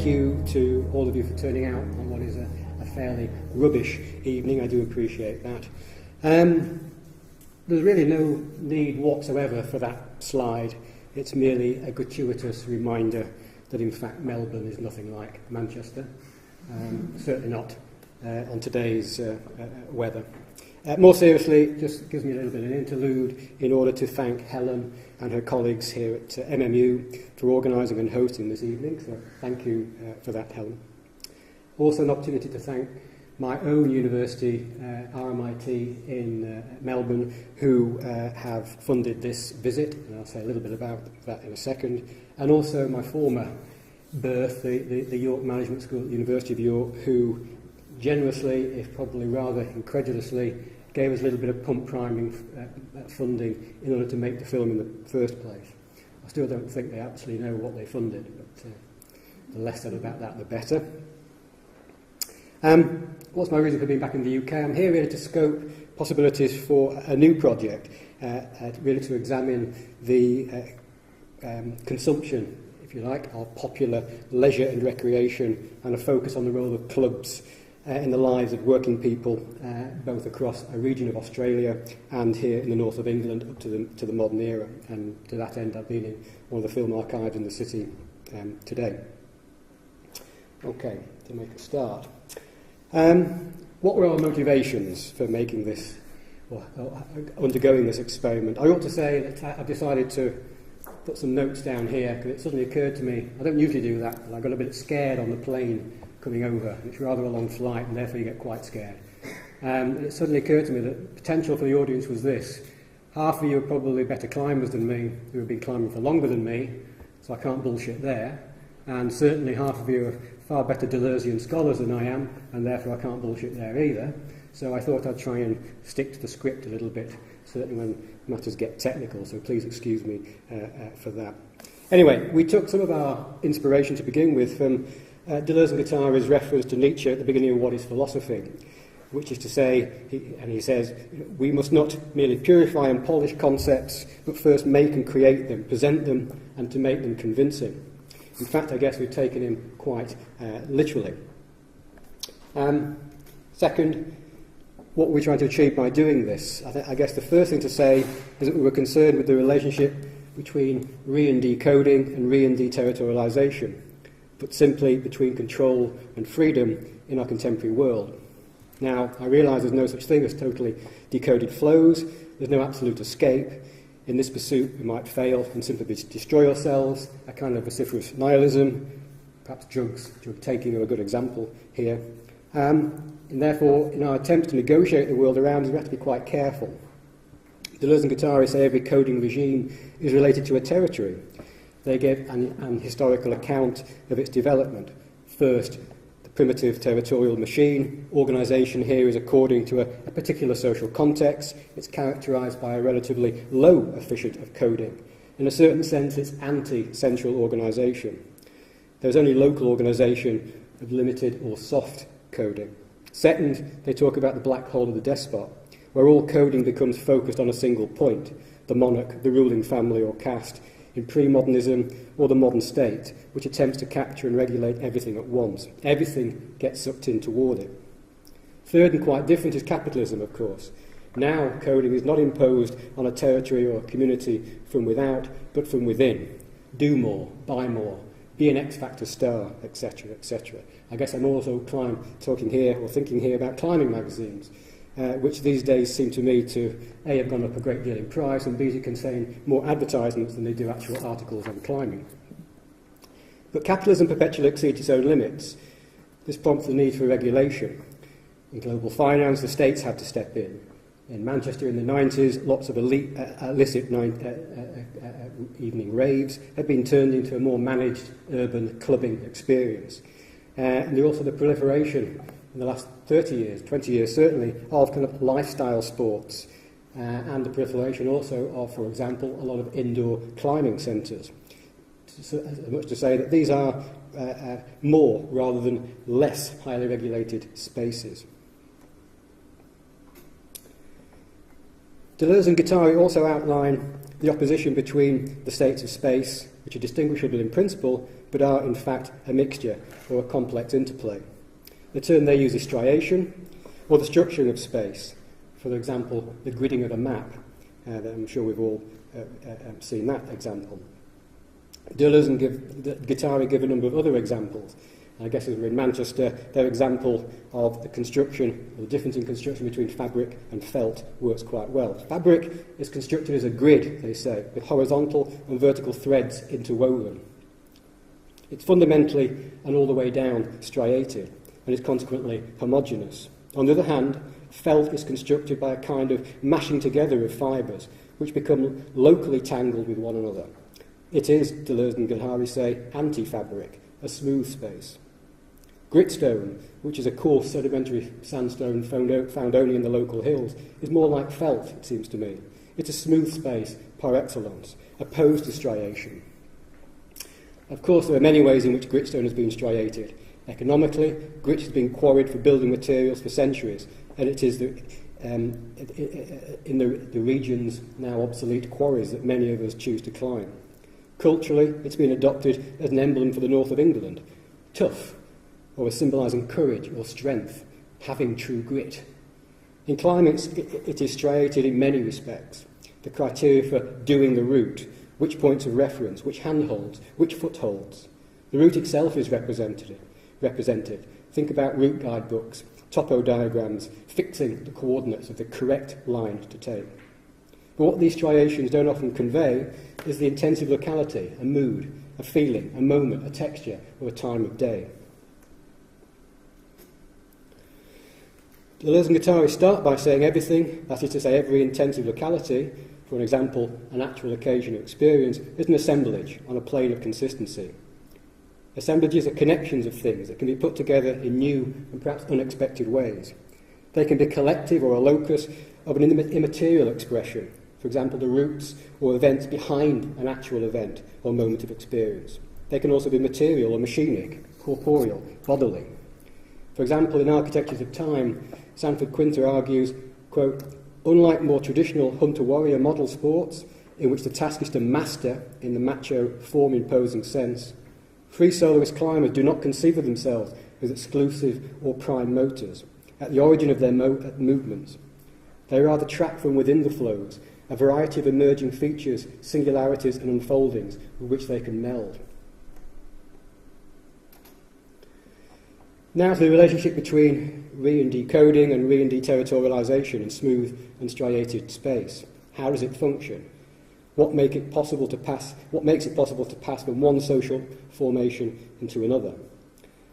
thank you to all of you for turning out on what is a fairly rubbish evening. I do appreciate that. There's really no need whatsoever for that slide. It's merely a gratuitous reminder that in fact Melbourne is nothing like Manchester, certainly not on today's weather. More seriously, it just gives me a little bit of an interlude in order to thank Helen and her colleagues here at MMU for organising and hosting this evening, so thank you for that, Helen. Also an opportunity to thank my own university, RMIT in Melbourne, who have funded this visit, and I'll say a little bit about that in a second, and also my former birth, the York Management School at the University of York, who generously, if probably rather incredulously, gave us a little bit of pump priming funding in order to make the film in the first place. I still don't think they actually know what they funded, but the less said about that, the better. What's my reason for being back in the UK? I'm here really to scope possibilities for a new project, really to examine the consumption, if you like, of popular leisure and recreation, and a focus on the role of clubs in the lives of working people, both across a region of Australia and here in the north of England up to the modern era. And to that end, I've been in one of the film archives in the city today. Okay, to make a start. What were our motivations for making this, or undergoing this experiment? I ought to say that I've decided to put some notes down here because it suddenly occurred to me, I don't usually do that, but I got a bit scared on the plane coming over. It's rather a long flight and therefore you get quite scared. And it suddenly occurred to me that the potential for the audience was this. Half of you are probably better climbers than me, who have been climbing for longer than me, so I can't bullshit there. And certainly half of you are far better Deleuzean scholars than I am, and therefore I can't bullshit there either. So I thought I'd try and stick to the script a little bit, certainly when matters get technical, so please excuse me for that. Anyway, we took some of our inspiration to begin with from Deleuze and Guattari's reference to Nietzsche at the beginning of What is Philosophy, which is to say, he says, we must not merely purify and polish concepts, but first make and create them, present them, and to make them convincing. In fact, I guess we've taken him quite literally. Second, what we're trying to achieve by doing this. I guess the first thing to say is that we were concerned with the relationship between re and decoding and re and deterritorialisation, but simply between control and freedom in our contemporary world. Now, I realise there's no such thing as totally decoded flows, there's no absolute escape. In this pursuit, we might fail and simply destroy ourselves, a kind of vociferous nihilism, perhaps drug taking are a good example here. And therefore, in our attempt to negotiate the world around us, we have to be quite careful. Deleuze and Guattari say every coding regime is related to a territory. They give an historical account of its development. First, the primitive territorial machine. Organisation here is according to a particular social context. It's characterised by a relatively low efficient of coding. In a certain sense, it's anti-central organisation. There's only local organisation of limited or soft coding. Second, they talk about the black hole of the despot, where all coding becomes focused on a single point, the monarch, the ruling family or caste, in pre-modernism or the modern state, which attempts to capture and regulate everything at once. Everything gets sucked in toward it. Third, and quite different, is capitalism, of course. Now, coding is not imposed on a territory or a community from without, but from within. Do more, buy more, be an X-Factor star, etc., etc. I guess I'm also talking here, or thinking here, about climbing magazines, which these days seem to me to, A, have gone up a great deal in price, and B, to contain more advertisements than they do actual articles on climbing. But capitalism perpetually exceeds its own limits. This prompts the need for regulation. In global finance, the states had to step in. In Manchester in the 90s, lots of illicit evening raves had been turned into a more managed urban clubbing experience. And also the proliferation in the last 30 years, 20 years certainly, of kind of lifestyle sports, and the proliferation also of, for example, a lot of indoor climbing centres. So, as much to say that these are more rather than less highly regulated spaces. Deleuze and Guattari also outline the opposition between the states of space, which are distinguishable in principle, but are in fact a mixture or a complex interplay. The term they use is striation, or the structuring of space. For example, the gridding of a map. I'm sure we've all seen that example. Deleuze and Guattari give a number of other examples. I guess as we're in Manchester, their example of the construction, or the difference in construction between fabric and felt works quite well. Fabric is constructed as a grid, they say, with horizontal and vertical threads interwoven. It's fundamentally and all the way down striated, and is consequently homogeneous. On the other hand, felt is constructed by a kind of mashing together of fibres, which become locally tangled with one another. It is, Deleuze and Guattari say, anti-fabric, a smooth space. Gritstone, which is a coarse sedimentary sandstone found only in the local hills, is more like felt, it seems to me. It's a smooth space par excellence, opposed to striation. Of course, there are many ways in which gritstone has been striated. Economically, grit has been quarried for building materials for centuries, and it is in the region's now obsolete quarries that many of us choose to climb. Culturally, it's been adopted as an emblem for the north of England, tough, or as symbolising courage or strength, having true grit. In climates, it is striated in many respects. The criteria for doing the route, which points of reference, which handholds, which footholds. The route itself is represented. Think about route guidebooks, topo diagrams, fixing the coordinates of the correct line to take. But what these striations don't often convey is the intensive locality, a mood, a feeling, a moment, a texture, or a time of day. Deleuze and Guattari start by saying everything, that is to say every intensive locality, for an example, an actual occasion or experience, is an assemblage on a plane of consistency. Assemblages are connections of things that can be put together in new and perhaps unexpected ways. They can be collective or a locus of an immaterial expression, for example, the roots or events behind an actual event or moment of experience. They can also be material or machinic, corporeal, bodily. For example, in Architectures of Time, Sanford Quinter argues, quote, unlike more traditional hunter-warrior model sports, in which the task is to master in the macho, form-imposing sense, free soloist climbers do not conceive of themselves as exclusive or prime motors, at the origin of their movements. They rather track from within the flows, a variety of emerging features, singularities and unfoldings with which they can meld. Now to the relationship between re and decoding and re and deterritorialisation in smooth and striated space. How does it function? What makes it possible to pass from one social formation into another?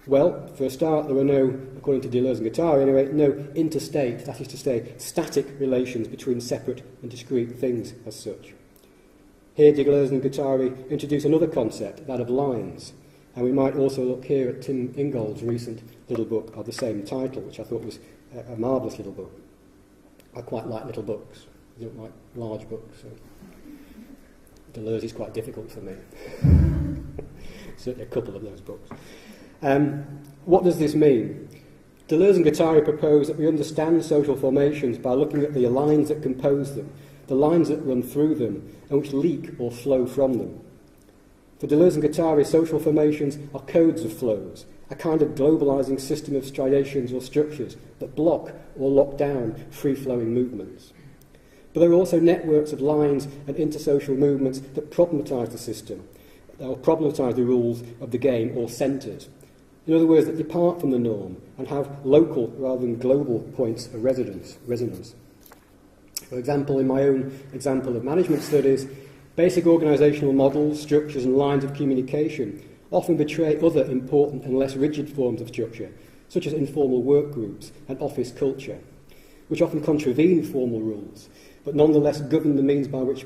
Well, for a start, there are no, according to Deleuze and Guattari anyway, no interstate, that is to say, static relations between separate and discrete things as such. Here, Deleuze and Guattari introduce another concept, that of lines, and we might also look here at Tim Ingold's recent little book of the same title, which I thought was a marvellous little book. I quite like little books. I don't like large books. So Deleuze is quite difficult for me. Certainly a couple of those books. What does this mean? Deleuze and Guattari propose that we understand social formations by looking at the lines that compose them, the lines that run through them, and which leak or flow from them. For Deleuze and Guattari, social formations are codes of flows, a kind of globalising system of striations or structures that block or lock down free-flowing movements. But there are also networks of lines and intersocial movements that problematise the system, or problematise the rules of the game or centres. In other words, that depart from the norm and have local rather than global points of resonance. For example, in my own example of management studies, basic organisational models, structures and lines of communication often betray other important and less rigid forms of structure, such as informal work groups and office culture, which often contravene formal rules, but nonetheless govern the means by which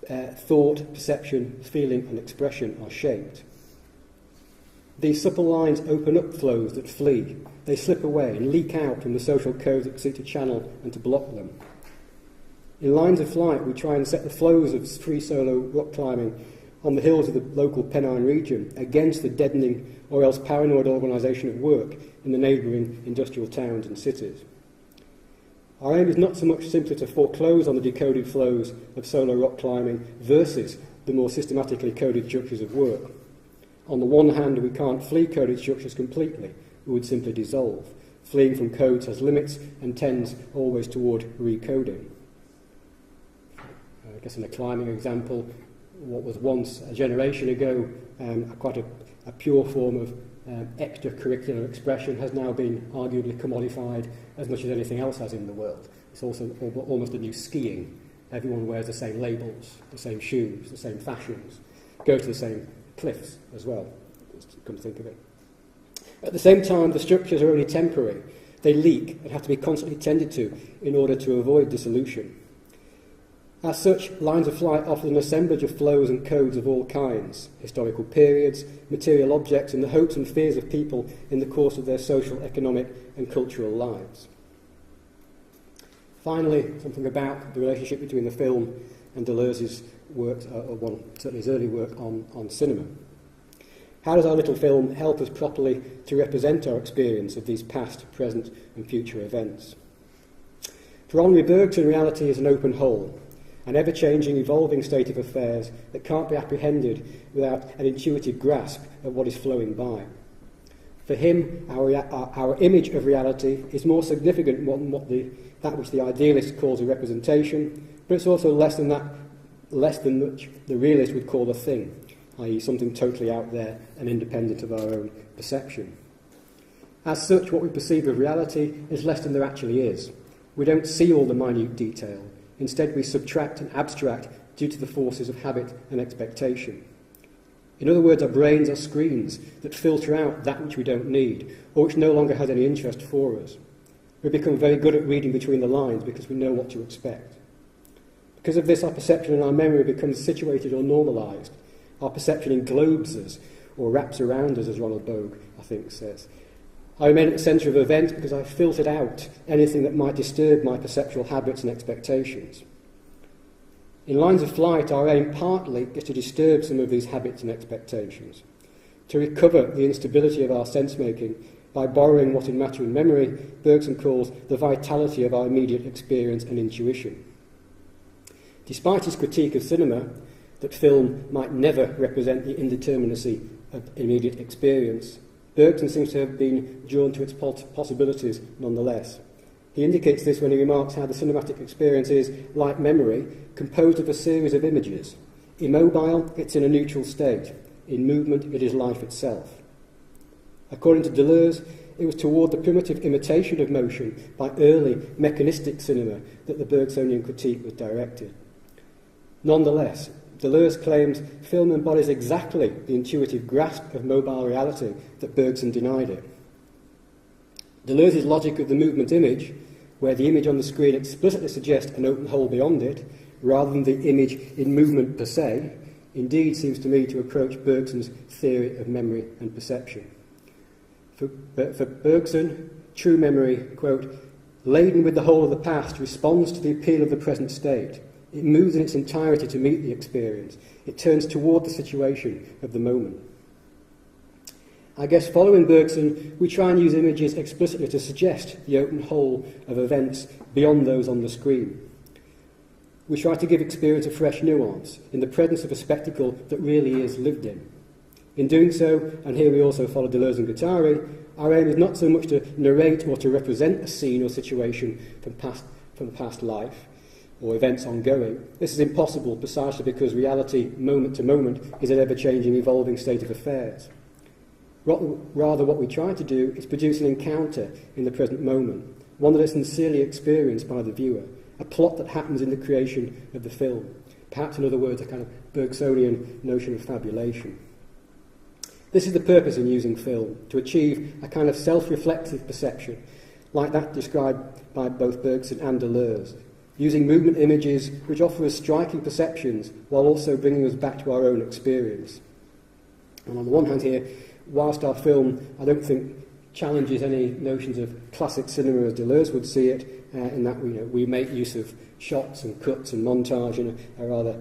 thought, perception, feeling and expression are shaped. These supple lines open up flows that flee. They slip away and leak out from the social codes that seek to channel and to block them. In Lines of Flight, we try and set the flows of free solo rock climbing on the hills of the local Pennine region against the deadening or else paranoid organisation of work in the neighbouring industrial towns and cities. Our aim is not so much simply to foreclose on the decoded flows of solo rock climbing versus the more systematically coded structures of work. On the one hand, we can't flee coded structures completely. We would simply dissolve. Fleeing from codes has limits and tends always toward recoding. I guess in a climbing example, what was once, a generation ago, quite a pure form of extracurricular expression has now been arguably commodified as much as anything else has in the world. It's also almost a new skiing. Everyone wears the same labels, the same shoes, the same fashions, go to the same cliffs as well, come to think of it. At the same time, the structures are only temporary. They leak and have to be constantly tended to in order to avoid dissolution. As such, lines of flight offer an assemblage of flows and codes of all kinds, historical periods, material objects, and the hopes and fears of people in the course of their social, economic, and cultural lives. Finally, something about the relationship between the film and Deleuze's work, certainly his early work on cinema. How does our little film help us properly to represent our experience of these past, present, and future events? For Henri Bergson, reality is an open whole, an ever-changing, evolving state of affairs that can't be apprehended without an intuitive grasp of what is flowing by. For him, our image of reality is more significant than that which the idealist calls a representation, but it's also less than which the realist would call a thing, i.e. something totally out there and independent of our own perception. As such, what we perceive of reality is less than there actually is. We don't see all the minute detail. Instead, we subtract and abstract due to the forces of habit and expectation. In other words, our brains are screens that filter out that which we don't need, or which no longer has any interest for us. We become very good at reading between the lines because we know what to expect. Because of this, our perception and our memory becomes situated or normalised. Our perception englobes us, or wraps around us, as Ronald Bogue, I think, says. I remain at the centre of events because I've filtered out anything that might disturb my perceptual habits and expectations. In Lines of Flight, our aim partly is to disturb some of these habits and expectations, to recover the instability of our sense-making by borrowing what in Matter and Memory Bergson calls the vitality of our immediate experience and intuition. Despite his critique of cinema, that film might never represent the indeterminacy of immediate experience, Bergson seems to have been drawn to its possibilities nonetheless. He indicates this when he remarks how the cinematic experience is, like memory, composed of a series of images. Immobile, it's in a neutral state. In movement, it is life itself. According to Deleuze, it was toward the primitive imitation of motion by early mechanistic cinema that the Bergsonian critique was directed. Nonetheless, Deleuze claims film embodies exactly the intuitive grasp of mobile reality that Bergson denied it. Deleuze's logic of the movement image, where the image on the screen explicitly suggests an open hole beyond it, rather than the image in movement per se, indeed seems to me to approach Bergson's theory of memory and perception. For Bergson, true memory, quote, laden with the whole of the past, responds to the appeal of the present state. It moves in its entirety to meet the experience. It turns toward the situation of the moment. I guess following Bergson, we try and use images explicitly to suggest the open whole of events beyond those on the screen. We try to give experience a fresh nuance in the presence of a spectacle that really is lived in. In doing so, and here we also follow Deleuze and Guattari, our aim is not so much to narrate or to represent a scene or situation from past life, or events ongoing. This is impossible precisely because reality, moment to moment, is an ever-changing, evolving state of affairs. Rather, what we try to do is produce an encounter in the present moment, one that is sincerely experienced by the viewer, a plot that happens in the creation of the film. Perhaps, in other words, a kind of Bergsonian notion of fabulation. This is the purpose in using film, to achieve a kind of self-reflexive perception, like that described by both Bergson and Deleuze, using movement images which offer us striking perceptions while also bringing us back to our own experience. And on the one hand here, whilst our film, I don't think, challenges any notions of classic cinema as Deleuze would see it, in that we make use of shots and cuts and montage in a rather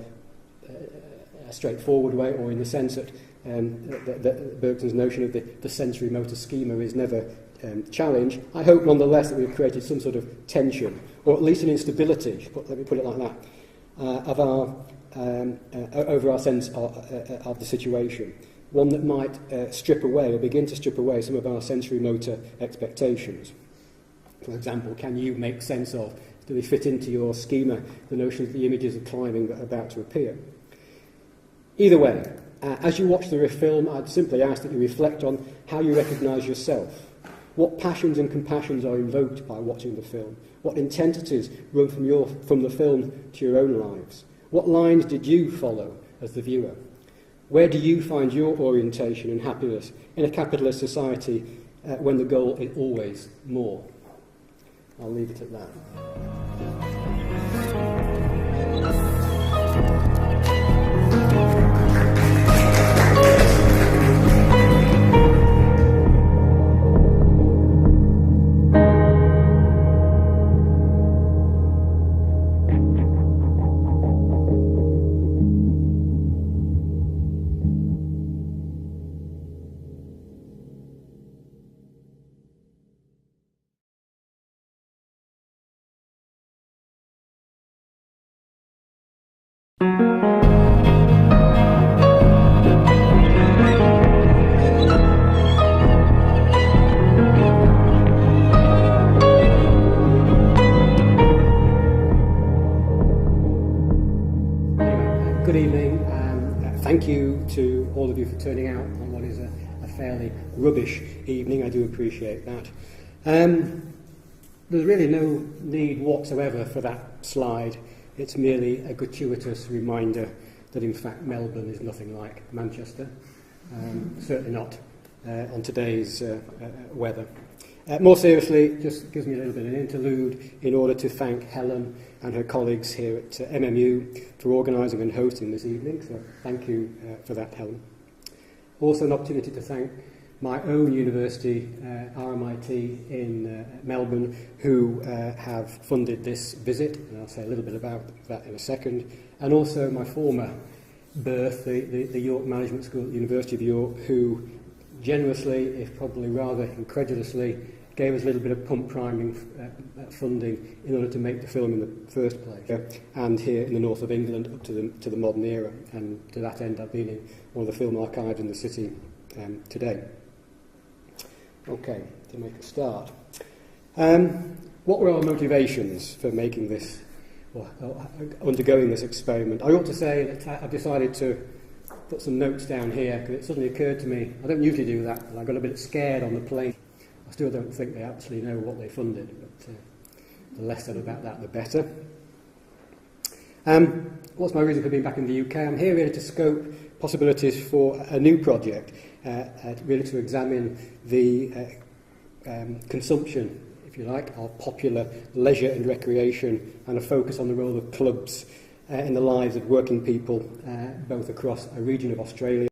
straightforward way, or in the sense that Bergson's notion of the sensory motor schema is never challenge, I hope nonetheless that we've created some sort of tension, or at least an instability, let me put it like that, of over our sense of the situation. One that might strip away, or begin to strip away, some of our sensory motor expectations. For example, can you make sense of, do they fit into your schema, the notion that the images of climbing that are about to appear? Either way, as you watch the film, I'd simply ask that you reflect on how you recognise yourself. What passions and compassions are invoked by watching the film? What intensities run from the film to your own lives? What lines did you follow as the viewer? Where do you find your orientation and happiness in a capitalist society when the goal is always more? I'll leave it at that. Good evening, and thank you to all of you for turning out on what is a fairly rubbish evening. I do appreciate that. There's really no need whatsoever for that slide. It's merely a gratuitous reminder that in fact Melbourne is nothing like Manchester, certainly not on today's weather. More seriously, it just gives me a little bit of an interlude in order to thank Helen and her colleagues here at MMU for organising and hosting this evening, so thank you for that, Helen. Also an opportunity to thank my own university, RMIT in Melbourne, who have funded this visit, and I'll say a little bit about that in a second, and also my former birth, the York Management School at the University of York, who generously, if probably rather incredulously, gave us a little bit of pump priming funding in order to make the film in the first place. And here in the north of England up to the modern era, and to that end I've been in one of the film archives in the city today. Okay, to make a start. What were our motivations for making this, or undergoing this experiment? I ought to say that I've decided to put some notes down here because it suddenly occurred to me, I don't usually do that, but I got a bit scared on the plane. I still don't think they actually know what they funded, but the less said about that, the better. What's my reason for being back in the UK? I'm here really to scope possibilities for a new project, really to examine the consumption, if you like, of popular leisure and recreation, and a focus on the role of clubs in the lives of working people, both across a region of Australia